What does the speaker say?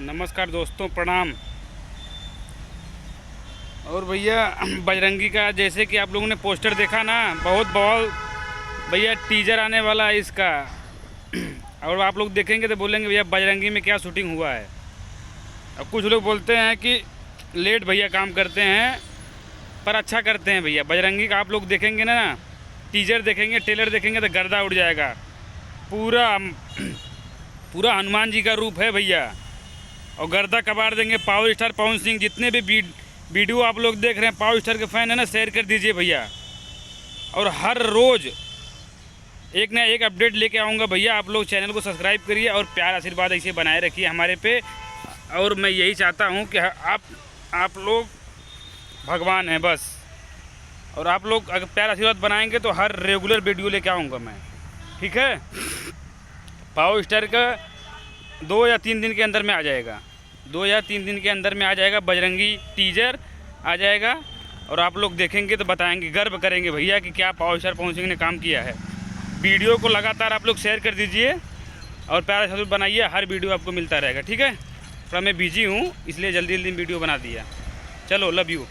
नमस्कार दोस्तों, प्रणाम। और भैया बजरंगी का जैसे कि आप लोगों ने पोस्टर देखा ना, बहुत बहुत भैया टीजर आने वाला है इसका। और आप लोग देखेंगे तो बोलेंगे भैया बजरंगी में क्या शूटिंग हुआ है। अब कुछ लोग बोलते हैं कि लेट भैया काम करते हैं पर अच्छा करते हैं भैया। बजरंगी का आप लोग देखेंगे ना, टीजर देखेंगे, ट्रेलर देखेंगे तो गर्दा उड़ जाएगा। पूरा पूरा हनुमान जी का रूप है भैया, और गर्दा कबाड़ देंगे। पावर स्टार पवन सिंह, जितने भी वीडियो आप लोग देख रहे हैं पावर स्टार के फैन है ना, शेयर कर दीजिए भैया। और हर रोज़ एक ना एक अपडेट लेके आऊँगा भैया। आप लोग चैनल को सब्सक्राइब करिए और प्यार आशीर्वाद ऐसे बनाए रखिए हमारे पे। और मैं यही चाहता हूँ कि आप लोग भगवान हैं बस। और आप लोग अगर प्यार आशीर्वाद बनाएंगे तो हर रेगुलर वीडियो लेके आऊँगा मैं, ठीक है। पावर स्टार का 2 या 3 दिन के अंदर में आ जाएगा, 2 या 3 दिन के अंदर में आ जाएगा। बजरंगी टीजर आ जाएगा और आप लोग देखेंगे तो बताएंगे, गर्व करेंगे भैया कि क्या पावर स्टार पवन सिंह ने काम किया है। वीडियो को लगातार आप लोग शेयर कर दीजिए और प्यार से बनाइए, हर वीडियो आपको मिलता रहेगा, ठीक है। थोड़ा मैं बिजी हूँ इसलिए जल्दी जल्दी वीडियो बना दिया। चलो, लव यू।